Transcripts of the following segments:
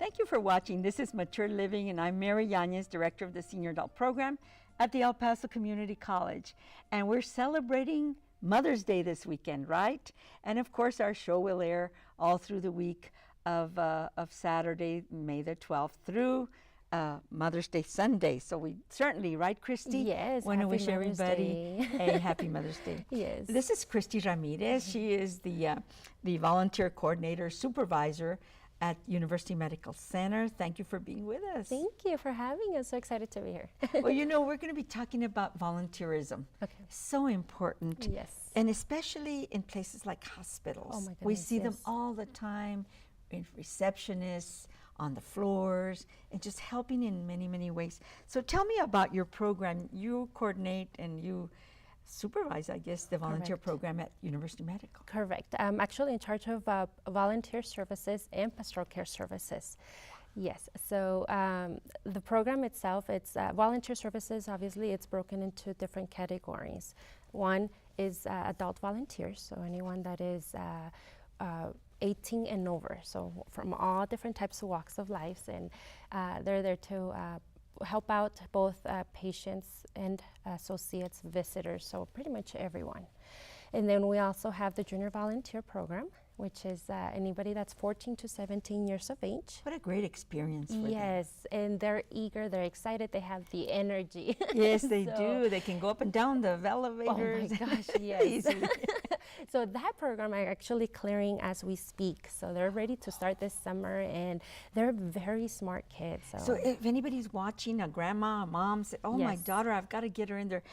Thank you for watching. This is Mature Living, and I'm Mary Yanez, Director of the Senior Adult Program at the El Paso Community College. And we're celebrating Mother's Day this weekend, right? And of course, our show will air all through the week of Saturday, May the 12th, through Mother's Day Sunday. So we certainly, right, Christy? Yes. Want to wish everybody a happy Mother's Day. Yes. This is Christy Ramirez. She is the volunteer coordinator supervisor at University Medical Center. Thank you for being with us. Thank you for having us. So excited to be here. Well, you know, we're going to be talking about volunteerism. Okay. So important. Yes. And especially in places like hospitals. Oh my goodness, we see them yes. all the time, in receptionists, on the floors, and just helping in many, many ways. So tell me about your program. You coordinate and you supervise, I guess, the volunteer program at University Medical. Correct. I'm actually in charge of volunteer services and pastoral care services. Yes. So the program itself, it's volunteer services. Obviously, it's broken into different categories. One is adult volunteers, so anyone that is 18 and over, so from all different types of walks of life, and they're there to help out both patients and associates, visitors, so pretty much everyone. And then we also have the junior volunteer program, which is anybody that's 14 to 17 years of age. What a great experience for them. Yes, and they're eager, they're excited, they have the energy. Yes, they do. They can go up and down the elevators. Oh my gosh, yes. So that program are actually clearing as we speak. So they're ready to start this summer, and they're very smart kids. So if anybody's watching, a grandma, a mom, say, oh, my Yes. daughter, I've got to get her in there.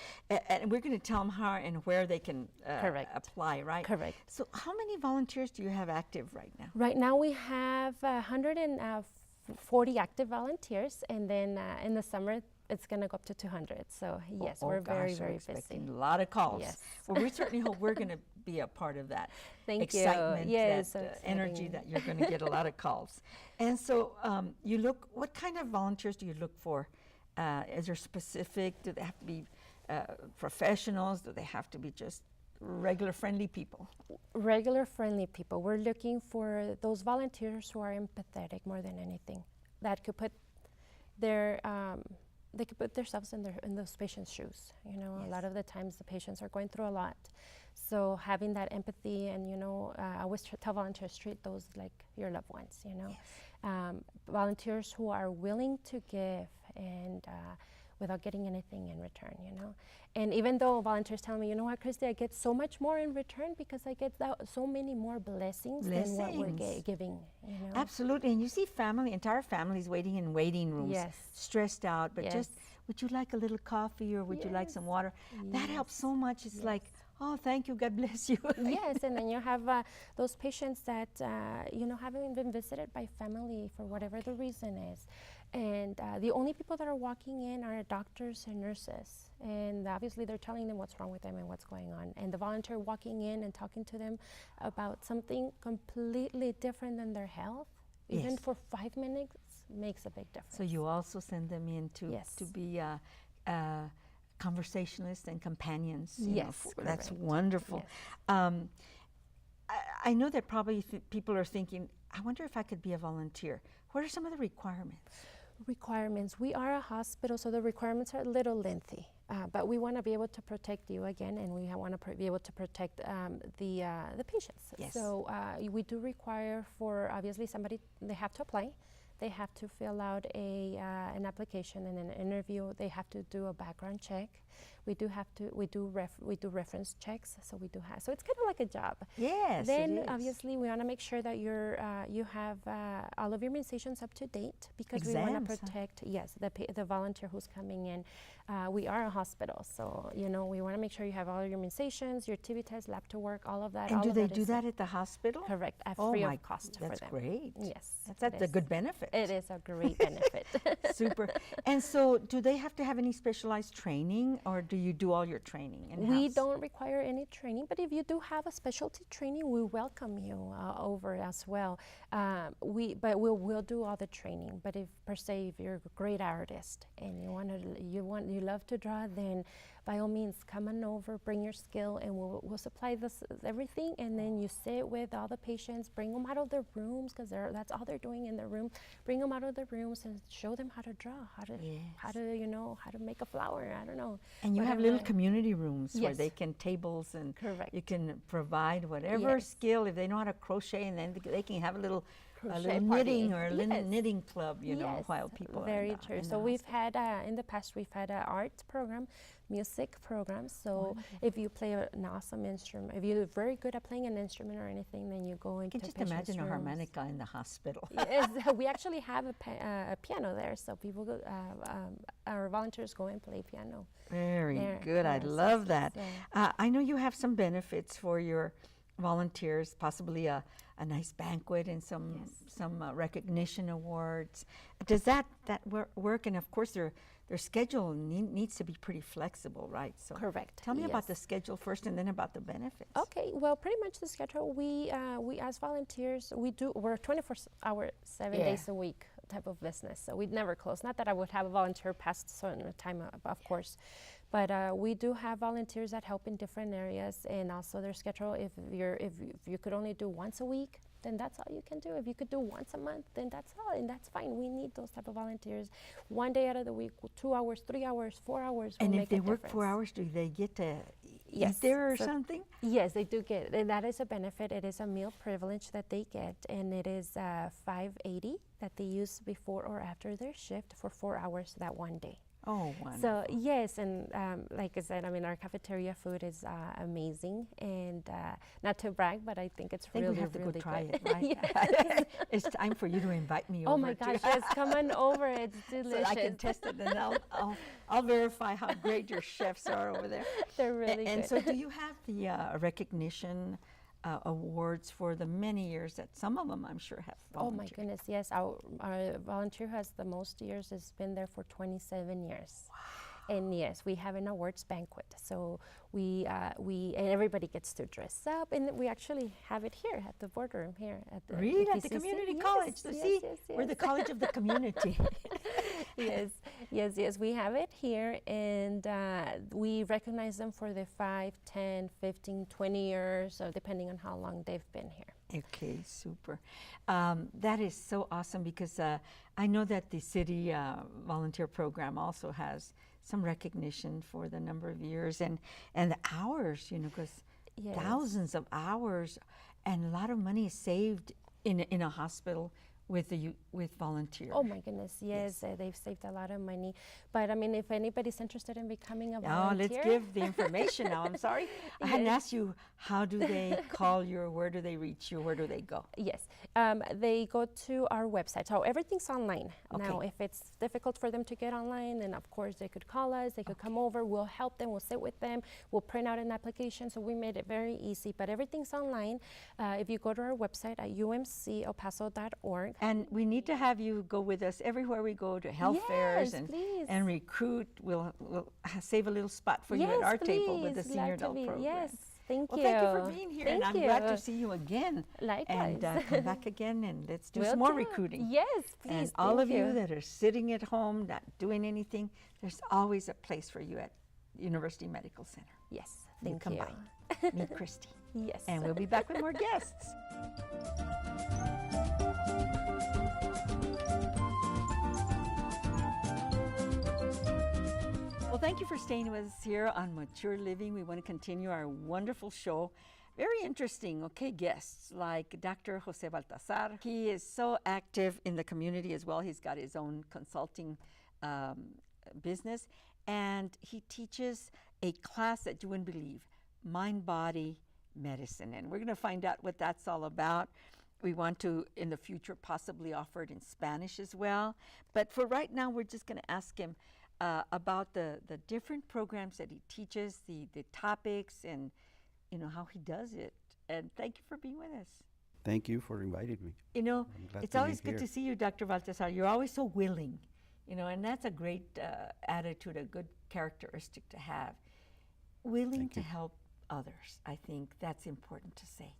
And we're going to tell them how and where they can apply, right? Correct. So how many volunteers do you have active right now? Right now we have 140 active volunteers, and then in the summer it's going to go up to 200. So yes, we're very, very busy. A lot of calls. Yes. Well, we certainly hope we're going to be a part of that. Thank you. Excitement, Yes, that so energy exciting. that you're going to get a lot of calls. And so you look, what kind of volunteers do you look for? Is there specific, do they have to be professionals? Do they have to be just regular friendly people? Regular friendly people. We're looking for those volunteers who are empathetic more than anything, that could put their they could put themselves in those patients' shoes. You know, Yes. a lot of the times the patients are going through a lot. So having that empathy, and you know, I always tell volunteers, treat those like your loved ones. You know, Yes. Volunteers who are willing to give and without getting anything in return. You know, and even though volunteers tell me, you know what, Christy, I get so much more in return because I get so many more blessings than what we're giving. You know? Absolutely. And you see entire families waiting in waiting rooms, Yes. stressed out, but Yes. just, would you like a little coffee or would you like some water? That helps so much. It's Yes. like, oh, thank you, God bless you. Yes, and then you have those patients that you know, haven't been visited by family for whatever the reason is, and the only people that are walking in are doctors and nurses, and obviously they're telling them what's wrong with them and what's going on, and the volunteer walking in and talking to them about something completely different than their health, even Yes. for 5 minutes, makes a big difference. So you also send them in Yes. to be conversationalists and companions. you know, Yes, that's correct. wonderful. Yes. I know that probably people are thinking, I wonder if I could be a volunteer. What are some of the requirements? Requirements. We are a hospital, so the requirements are a little lengthy, but we want to be able to protect you again, and we want to be able to protect the patients. Yes. So we do require for, obviously, somebody, they have to apply. They have to fill out an application and an interview. They have to do a background check. We do reference checks. So we do have. So it's kind of like a job. Yes. Then it is. obviously we want to make sure that you have all of your immunizations up to date, because we want Exams, to huh? protect the volunteer who's coming in. We are a hospital, so you know, we want to make sure you have all your immunizations, your TB test, lap to work, all of that. And all do of they that do is that at the hospital? correct, Oh free my, of cost for that's them. great. Yes, That's it a is. good benefit. It is a great benefit. Super. And so do they have to have any specialized training, or do you do all your training in-house? We don't require any training, but if you do have a specialty training, we welcome you over as well. We'll do all the training. But if per se, if you're a great artist and you love to draw, then by all means, come on over, bring your skill, and we'll supply this everything. And then you sit with all the patients, bring them out of their rooms, because that's all they're doing in their room. Bring them out of their rooms and show them how to draw, how to how to make a flower. I don't know. And you have little community rooms where Yes. they can tables and Correct. you can provide whatever Yes. skill. If they know how to crochet, and then they can have a little Crochet knitting party. or a little Yes. knitting club, you know, Yes, while people very are true. in So the we've hospital. had in the past we've had an art program, music program. So if you play an awesome instrument, if you're very good at playing an instrument or anything, then you go I into can just patients' imagine a rooms. harmonica in the hospital. Yes, we actually have a piano there, so people go, our volunteers go and play piano. Very There, good. I yes, love that. so- I know you have some benefits for your volunteers, possibly a nice banquet and some recognition awards. Does that work? And of course, their schedule needs to be pretty flexible, right? So Correct. tell me about yes. the schedule first, and then about the benefits. Okay, well, pretty much the schedule, we as volunteers, we're 24-hour, 7 Yeah. days a week type of business. So we'd never close. Not that I would have a volunteer past a certain time, of course. But we do have volunteers that help in different areas, and also their schedule. If you could only do once a week, then that's all you can do. If you could do once a month, then that's all, and that's fine. We need those type of volunteers. 1 day out of the week, 2 hours, 3 hours, 4 hours. And will if make a they work 4 difference. hours, do they get to Yes, eat there or so- something? Yes, they do get, and that is a benefit. It is a meal privilege that they get, and it is $5.80 that they use before or after their shift for 4 hours that one day. Oh, wonderful. So yes, and like I said, I mean, our cafeteria food is amazing, and not to brag, but I think it's I think really, we have to really go try good. it, right? Yes. It's time for you to invite me over. Oh my gosh, yes, come on over. It's So delicious. I can test it, and I'll verify how great your chefs are over there. They're really And good. so, do you have the recognition awards for the many years that some of them, I'm sure, have Oh my volunteered? goodness, yes. Our volunteer who has the most years has been there for 27 years. And yes, we have an awards banquet. So we and everybody gets to dress up, and we actually have it here at the boardroom here at the Really? At the EPCC. community Yes, college? So yes, see, yes, we're the yes. college of the community. yes, we have it here, and we recognize them for the 5, 10, 15, 20 years, so depending on how long they've been here. Okay, super. That is so awesome, because I know that the city volunteer program also has some recognition for the number of years and the hours, you know, because Yes. thousands of hours and a lot of money is saved in a hospital with volunteers. Oh my goodness, yes, they've saved a lot of money. But I mean, if anybody's interested in becoming a Now volunteer. let's give the information now. I'm sorry. I hadn't Yes. asked you, how do they call you, or where do they reach you, where do they go? Yes, they go to our website. So everything's online. Now, Okay. if it's difficult for them to get online, then of course they could call us, they could come over, we'll help them, we'll sit with them, we'll print out an application. So we made it very easy, but everything's online. If you go to our website at umcelpaso.org. And we need to have you go with us everywhere we go to health fairs Yes, please. and recruit. We'll save a little spot for you at our table with the please, senior glad to adult be. program. Yes, thank Well, you. thank you for being here, and Thank I'm glad you. to see you again. Likewise. And come back again, and let's do Will some more do. recruiting. Yes, please. And all thank of you that are sitting at home, not doing anything, there's always a place for you at University Medical Center. Yes, You thank come you. by. Meet Christy. Yes. And we'll be back with more guests. Well, thank you for staying with us here on Mature Living. We want to continue our wonderful show. Very interesting, guests like Dr. Jose Baltazar. He is so active in the community as well. He's got his own consulting business, and he teaches a class that you wouldn't believe, mind-body medicine. And we're going to find out what that's all about. We want to, in the future, possibly offer it in Spanish as well. But for right now, we're just going to ask him about the different programs that he teaches, the topics, and how he does it. And thank you for being with us. Thank you for inviting me. You know, I'm glad it's to be always good here. to see you, Dr. Baltazar. You're always so willing, and that's a great attitude, a good characteristic to have. Willing Thank to you. help others. I think that's important to say.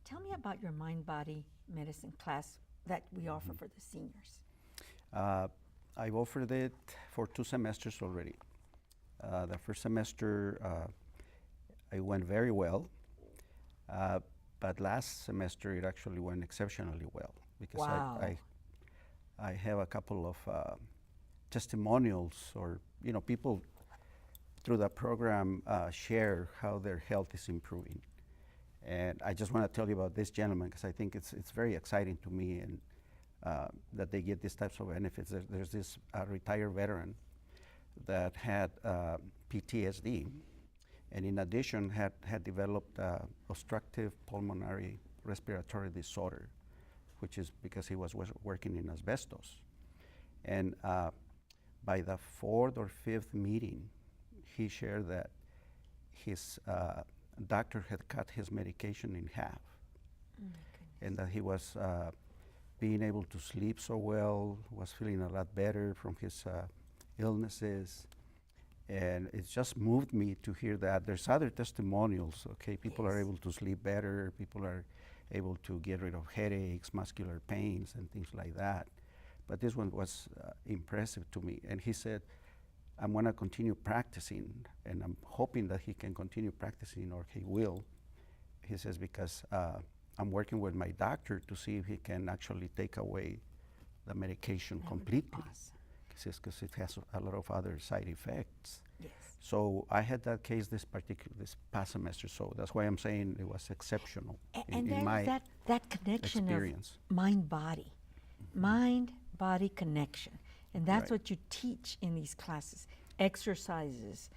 Tell me about your mind-body medicine class that we offer for the seniors. I've offered it for 2 semesters already. The first semester, it went very well, but last semester it actually went exceptionally well because Wow. I have a couple of testimonials, or people through the program share how their health is improving. And I just want to tell you about this gentleman because I think it's very exciting to me, and that they get these types of benefits. There's this retired veteran that had PTSD, and in addition had developed obstructive pulmonary respiratory disorder, which is because he was working in asbestos. And by the fourth or fifth meeting, he shared that his doctor had cut his medication in half, and that he was being able to sleep so well, was feeling a lot better from his illnesses. And it just moved me to hear that. There's other testimonials, okay? People are able to sleep better, people are able to get rid of headaches, muscular pains, and things like that. But this one was impressive to me. And he said, I'm gonna continue practicing, and I'm hoping that he can continue practicing, or he will. He says, because I'm working with my doctor to see if he can actually take away the medication completely. Because it has a lot of other side effects. Yes. So I had that case this past semester, so that's why I'm saying it was exceptional in my that connection experience. of mind-body, mind-body connection, and that's Right. what you teach in these classes: exercises,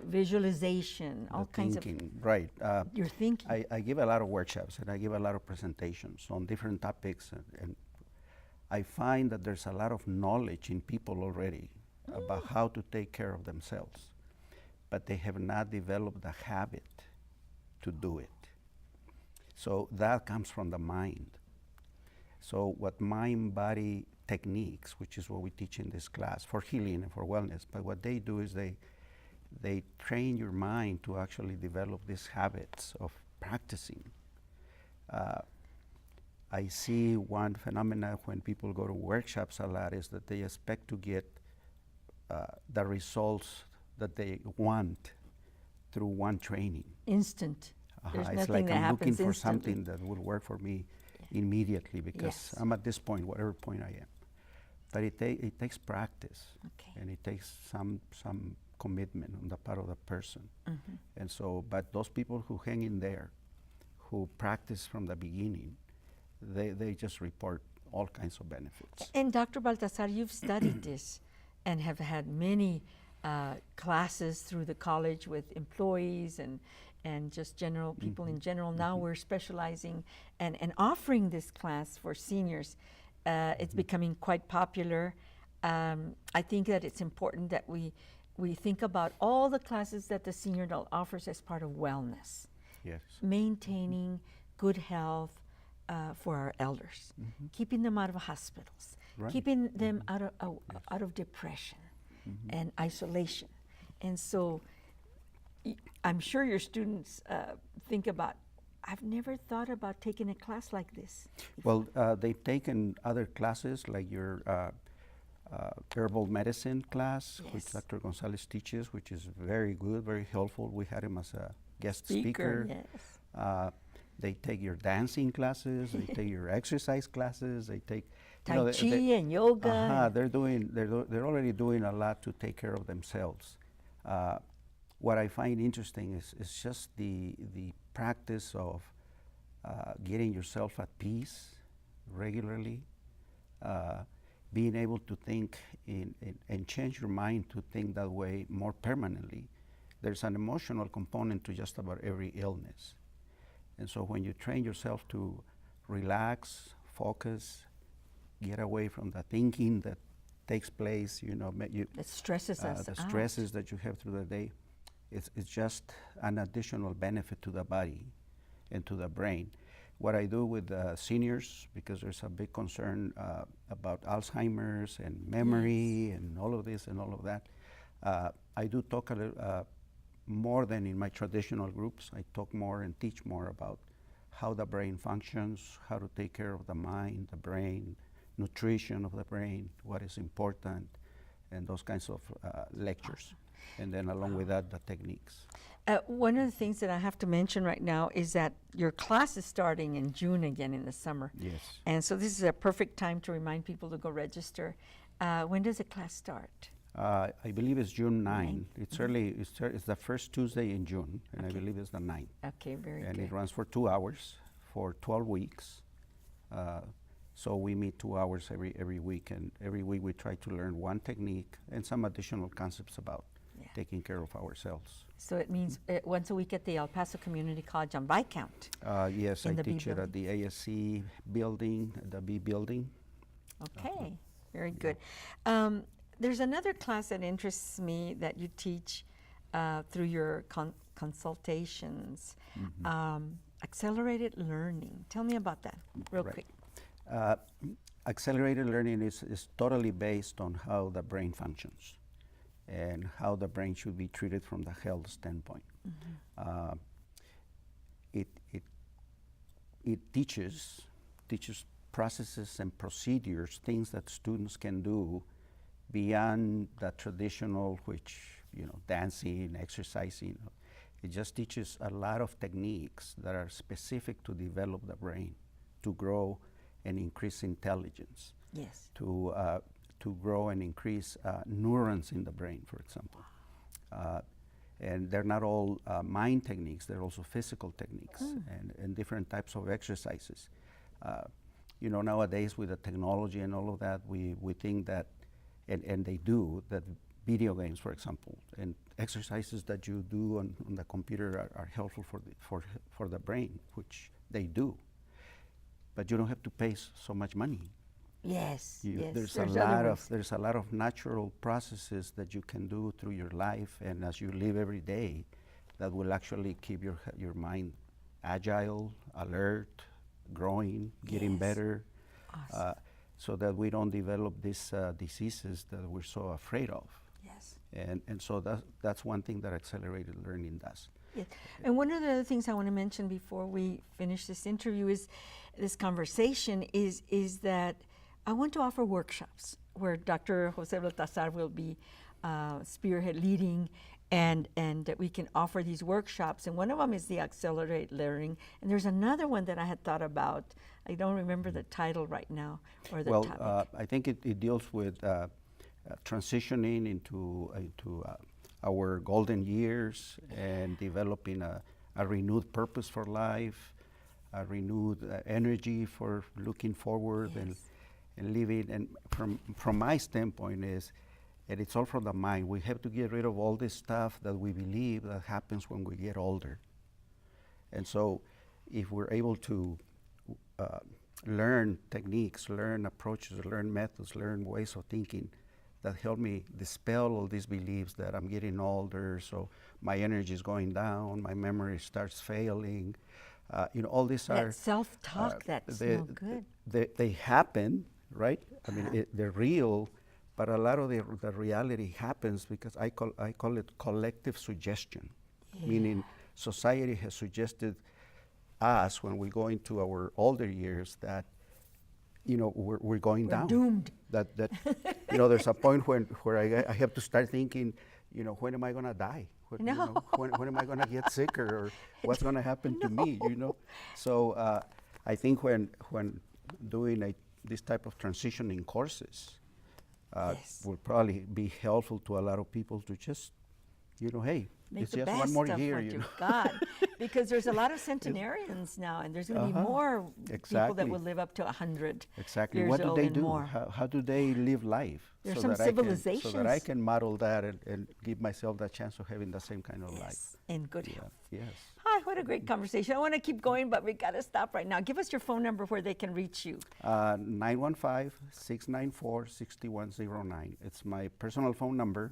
visualization, all kinds Thinking, right. of your thinking. I give a lot of workshops and I give a lot of presentations on different topics, and I find that there's a lot of knowledge in people already about how to take care of themselves, but they have not developed the habit to do it. So that comes from the mind. So what mind-body techniques, which is what we teach in this class for healing and for wellness, but what they do is they train your mind to actually develop these habits of practicing. I see one phenomena when people go to workshops a lot is that they expect to get the results that they want through one training. Instant. There's It's nothing like that I'm looking happens for instantly. something that will work for me immediately because Yes. I'm at this point, whatever point I am. But it takes practice, Okay. and it takes some commitment on the part of the person. And so, but those people who hang in there, who practice from the beginning, they just report all kinds of benefits. And Dr. Baltazar, you've studied this and have had many classes through the college with employees and just general people in general. Now we're specializing and offering this class for seniors. It's becoming quite popular. I think that it's important that we think about all the classes that the senior adult offers as part of wellness, Yes. maintaining good health for our elders, keeping them out of hospitals, Right. keeping them out of depression and isolation. And so I'm sure your students think about, I've never thought about taking a class like this. Well, they've taken other classes like your herbal medicine class, which Yes. Dr. Gonzalez teaches, which is very good, very helpful. We had him as a guest speaker. Yes. They take your dancing classes, they take your exercise classes, they take Tai Chi and yoga. They're already doing a lot to take care of themselves. What I find interesting is just the practice of getting yourself at peace regularly, being able to think and change your mind to think that way more permanently. There's an emotional component to just about every illness. And so when you train yourself to relax, focus, get away from the thinking that takes place, That stresses us the out. stresses that you have through the day, it's just an additional benefit to the body and to the brain. What I do with seniors, because there's a big concern about Alzheimer's and memory and all of this and all of that, I do talk a little more than in my traditional groups. I talk more and teach more about how the brain functions, how to take care of the mind, the brain, nutrition of the brain, what is important, and those kinds of lectures. And then along with that, the techniques. One of the things that I have to mention right now is that your class is starting in June again in the summer. Yes. And so this is a perfect time to remind people to go register. When does the class start? I believe it's June 9. It's early. It's the first Tuesday in June, and I believe it's the 9th. Okay, very And good. it runs for 2 hours for 12 weeks. So we meet 2 hours every week, and every week we try to learn one technique and some additional concepts about taking care of ourselves. So it means once a week at the El Paso Community College on Viscount. Yes, In I the B teach it at the ASC building, the B building. Okay, very good. There's another class that interests me that you teach through your consultations, accelerated learning. Tell me about that real Right. quick. Accelerated learning is totally based on how the brain functions and how the brain should be treated from the health standpoint. It teaches processes and procedures, things that students can do beyond the traditional, which, dancing, exercising. It just teaches a lot of techniques that are specific to develop the brain, to grow and increase intelligence, Yes. to grow and increase neurons in the brain, for example. And they're not all mind techniques, they're also physical techniques and different types of exercises. Nowadays with the technology and all of that, we think that, and they do, that video games, for example, and exercises that you do on the computer are helpful for the brain, which they do. But you don't have to pay so much money. Yes, yes. There's a lot of natural processes that you can do through your life and as you live every day that will actually keep your mind agile, alert, growing, getting better, so that we don't develop these diseases that we're so afraid of. Yes. And so that's one thing that accelerated learning does. Yes. And one of the other things I want to mention before we finish this interview is this conversation is that I want to offer workshops where Dr. Jose Baltazar will be spearhead leading, and that we can offer these workshops. And one of them is the accelerate learning. And there's another one that I had thought about. I don't remember the title right now or the topic. I think it deals with transitioning into our golden years and developing a renewed purpose for life, a renewed energy for looking forward and living. And from my standpoint is, and it's all from the mind, we have to get rid of all this stuff that we believe that happens when we get older. And so if we're able to learn techniques, learn approaches, learn methods, learn ways of thinking that help me dispel all these beliefs that I'm getting older, so my energy is going down, my memory starts failing. All these are self-talk that's no good. They happen, right? I mean, they're real, but a lot of the reality happens because I call it collective suggestion, meaning society has suggested us when we go into our older years that we're going down. Doomed. That there's a point where I have to start thinking, when am I going to die? When am I going to get sicker, or what's going to happen to me? So I think when doing this type of transitioning courses will probably be helpful to a lot of people to just, hey, Make it's the just best one more of year. what you've got. Because there's a lot of centenarians now, and there's going to be more people that will live up to 100 Exactly. years What do old they and do? more. How do they live life? There's so some that civilizations. so that I can model that and give myself the chance of having the same kind of life. And good health. Yes. Hi, what a great conversation. I want to keep going, but we got to stop right now. Give us your phone number where they can reach you. 915-694-6109. It's my personal phone number.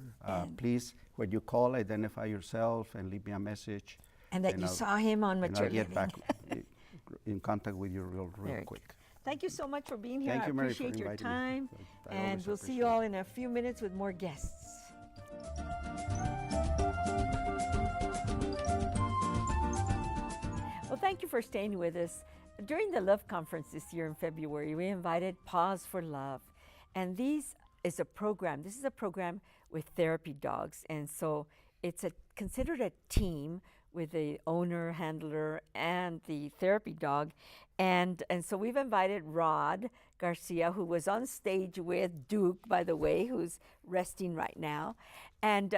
Please, when you call, identify yourself and leave me a message. And that you saw him on Mature I'll get Living. back in contact with you real quick. Thank you so much for being here. Thank I you, Mary, for appreciate your inviting me. time. I And always we'll see appreciate you all in a few minutes with more guests. Well, thank you for staying with us. During the Love Conference this year in February, we invited Paws for Love. And these is a program. This is a program with therapy dogs, and so it's considered a team with the owner, handler, and the therapy dog. And so we've invited Rod Garcia, who was on stage with Duke, by the way, who's resting right now. And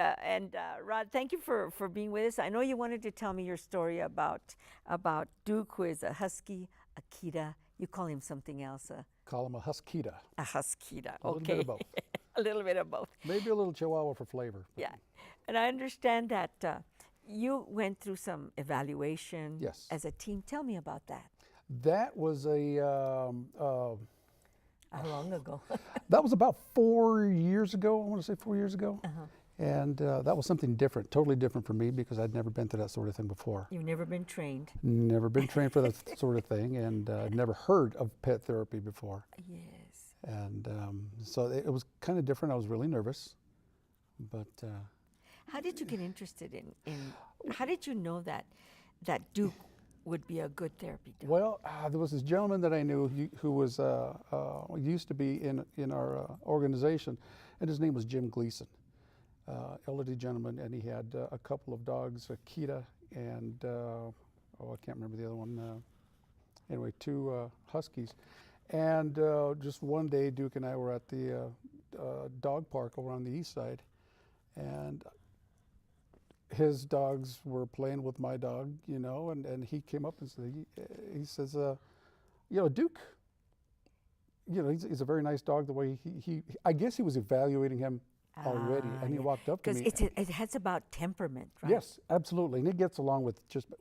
Rod, thank you for being with us. I know you wanted to tell me your story about Duke, who is a husky, Akita. You call him something else. Call him a Huskita. A Huskita, okay. A little bit of both. A little bit of both. Maybe a little Chihuahua for flavor. Yeah. And I understand that you went through some evaluation Yes. as a team. Tell me about that. That was How long ago? that was about 4 years ago. I want to say 4 years ago. Uh-huh. And that was something different, totally different for me because I'd never been through that sort of thing before. You've never been trained. Never been trained for that sort of thing, and never heard of pet therapy before. Yes. And so it was kind of different. I was really nervous, but How did you get interested in how did you know that Duke would be a good therapy dog? well, there was this gentleman that I knew who was used to be in our organization, and his name was Jim Gleason. Elderly gentleman, and he had a couple of dogs, Akita and I can't remember the other one. Anyway, 2 huskies, and just one day, Duke and I were at the dog park over on the east side, and his dogs were playing with my dog, and he came up and said, he says, Duke, he's a very nice dog. The way he I guess he was evaluating him already, and he walked up to me. Because it has about temperament, right? Yes, absolutely, and it gets along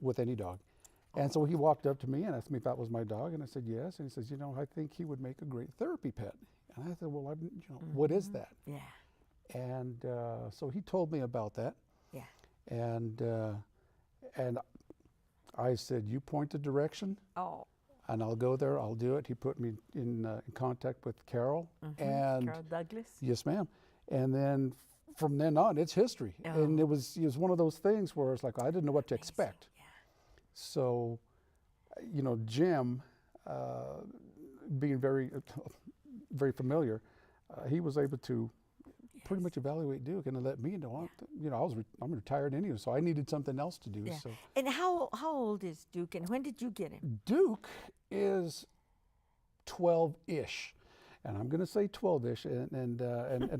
with any dog. And so he walked up to me and asked me if that was my dog, and I said yes. And he says, I think he would make a great therapy pet. And I said, well, what is that? Yeah. And so he told me about that. Yeah. And I said, you point the direction, Oh. and I'll go there. I'll do it. He put me in contact with Carol. And Carol Douglas? yes, ma'am. And then from then on, it's history. Oh. And it was one of those things where it's like I didn't know what to expect. Yeah. So, Jim, being very, very familiar, he was able to pretty much evaluate Duke and let me know. I'm retired anyway, so I needed something else to do. Yeah. So And how old is Duke, and when did you get him? Duke is 12-ish. And I'm going to say 12-ish, and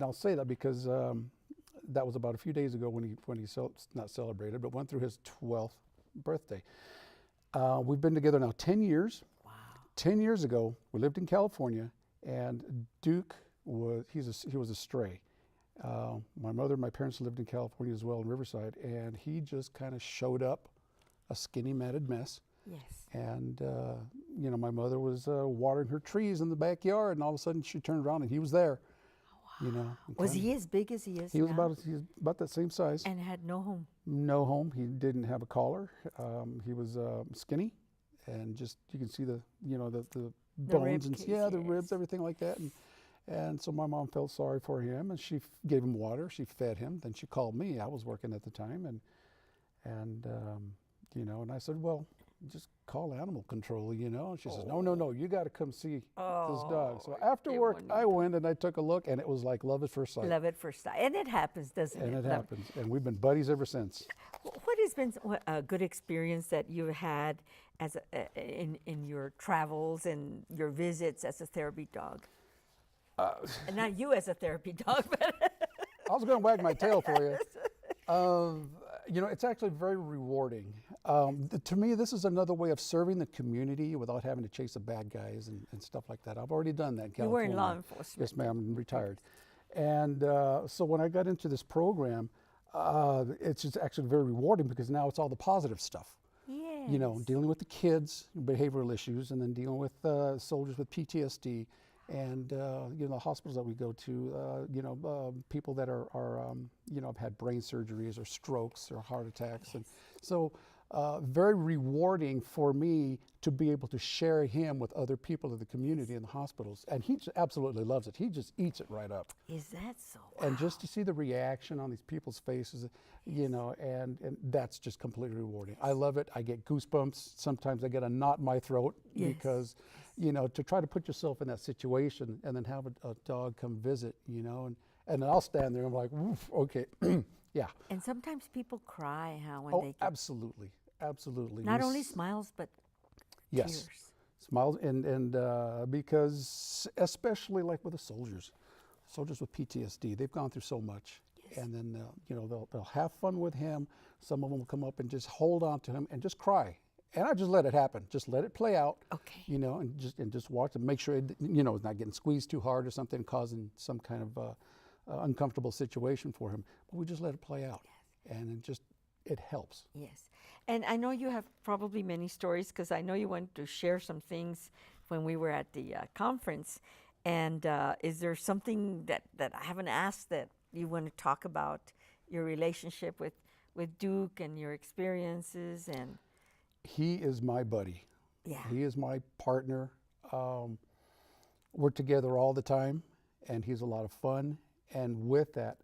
I'll say that because that was about a few days ago when he not celebrated, but went through his 12th birthday. We've been together now 10 years. Wow. 10 years ago, we lived in California, and Duke he was a stray. My mother and my parents lived in California as well in Riverside, and he just kind of showed up, a skinny, matted mess. Yes. And my mother was watering her trees in the backyard, and all of a sudden she turned around and he was there. Oh, wow. Was he as big as he is He was now? he was about that same size. And had no home. No home. He didn't have a collar. He was skinny, and just you can see the bones and the ribs, everything like that. And so my mom felt sorry for him, and she gave him water. She fed him. Then she called me. I was working at the time, and I said, well, just call animal control, And she says, no, you got to come see this dog. So after work, I went and I took a look, and it was like love at first sight. Love at first sight. And it happens, doesn't it? And it happens. And we've been buddies ever since. What has been a good experience that you've had in your travels and your visits as a therapy dog? And not you as a therapy dog, but I was going to wag my tail for you. It's actually very rewarding. To me, this is another way of serving the community without having to chase the bad guys and stuff like that. I've already done that in California. You were in law enforcement. Yes, ma'am, I'm retired. And so when I got into this program, it's just actually very rewarding because now it's all the positive stuff. Yes. Dealing with the kids, behavioral issues, and then dealing with soldiers with PTSD. And the hospitals that we go to, people that are have had brain surgeries or strokes or heart attacks, and so very rewarding for me to be able to share him with other people in the community in the hospitals. And he absolutely loves it. He just eats it right up. Is that so? And just to see the reaction on these people's faces, you know, and that's just completely rewarding. I love it. I get goosebumps. Sometimes I get a knot in my throat because, you know, to try to put yourself in that situation and then have a dog come visit, you know, and then I'll stand there and I'm like, oof, okay, yeah. And sometimes people cry, huh, when Oh, they get absolutely, absolutely. not only smiles, but yes, tears. smiles, and because especially like with the soldiers with PTSD, they've gone through so much, and then you know, they'll have fun with him. Some of them will come up and just hold on to him and just cry, and I just let it happen, just let it play out. Okay. You know, and just watch and make sure it, you know, it's not getting squeezed too hard or something, causing some kind of uncomfortable situation for him. But we just let it play out, and it helps. Yes. And I know you have probably many stories, because I know you wanted to share some things when we were at the conference. And is there something that I haven't asked that you want to talk about, your relationship with Duke and your experiences? And He is my buddy. yeah. He is my partner. We're together all the time, and he's a lot of fun. And with that,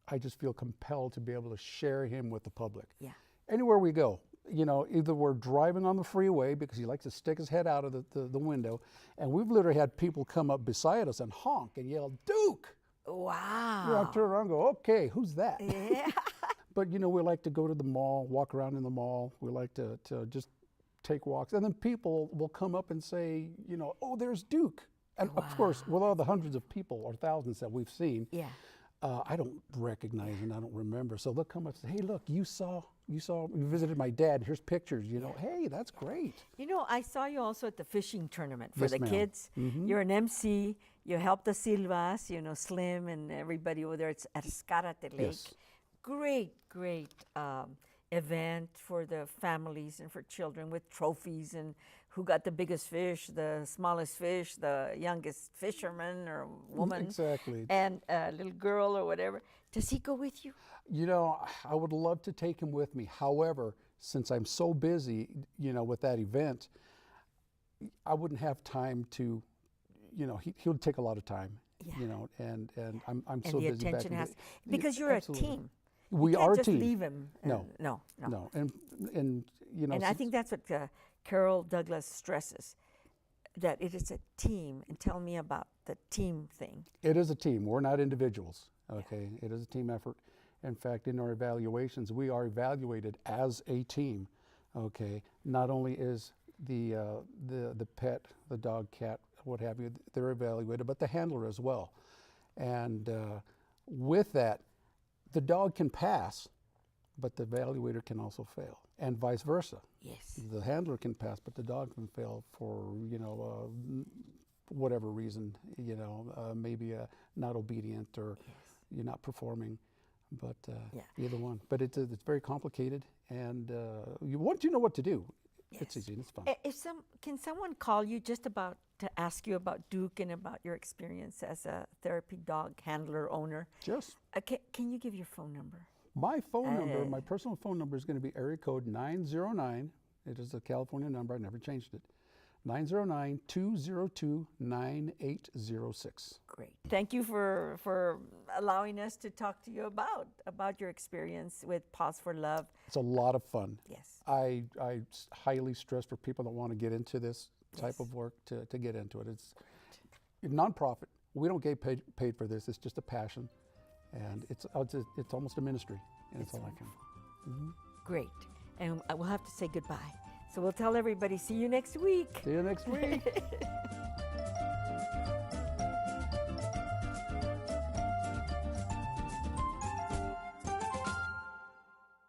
I just feel compelled to be able to share him with the public. Yeah. Anywhere we go, you know, either we're driving on the freeway because he likes to stick his head out of the window, and we've literally had people come up beside us and honk and yell, "Duke!" Wow. You know, I turn around and go, "Okay, who's that?" Yeah. But you know, we like to go to the mall, walk around in the mall. We like to just take walks, and then people will come up and say, you know, "Oh, there's Duke." And of course, with all the hundreds of people or thousands that we've seen, Yeah. I don't recognize and I don't remember. So they'll come up and say, "Hey, look, you visited my dad. Here's pictures. You know, hey, that's great." You know, I saw you also at the fishing tournament for Yes, the ma'am. kids. You're an MC. You helped the Silvas, you know, Slim and everybody over there. It's at Escarate Lake. Yes. Great event for the families and for children, with trophies and who got the biggest fish, the smallest fish, the youngest fisherman or woman. Exactly. And a little girl or whatever. Does he go with you? You know, I would love to take him with me. However, since I'm so busy, you know, with that event, I wouldn't have time to, you know, he would take a lot of time, you know, and I'm And so the busy back attention in the- has, because you're absolutely. a team. We You can't are a just team. leave him. No. No. No, and you know, And I think that's what Carol Douglas stresses, that it is a team. And tell me about the team thing. it is a team. We're not individuals. Okay, it is a team effort. In fact, in our evaluations, we are evaluated as a team. Okay, not only is the pet, the dog, cat, what have you, they're evaluated, but the handler as well. And with that, the dog can pass, but the evaluator can also fail, and vice versa. Yes. The handler can pass, but the dog can fail for, you know, whatever reason, you know, maybe not obedient or you're not performing, but either one. But it's very complicated, and once you know what to do, it's easy and it's fun. Can someone call you just about to ask you about Duke and about your experience as a therapy dog handler owner? Just Can you give your phone number? my phone number, my personal phone number is going to be area code 909. It is a California number. I never changed it. 909-202-9806. Great. Thank you for allowing us to talk to you about your experience with Paws for Love. It's a lot of fun. Yes. I highly stress for people that want to get into this type of work to get into it. It's nonprofit. We don't get paid for this. It's just a passion, and it's almost a ministry, and it's all I can. Great. And we'll have to say goodbye. So we'll tell everybody, see you next week. See you next week.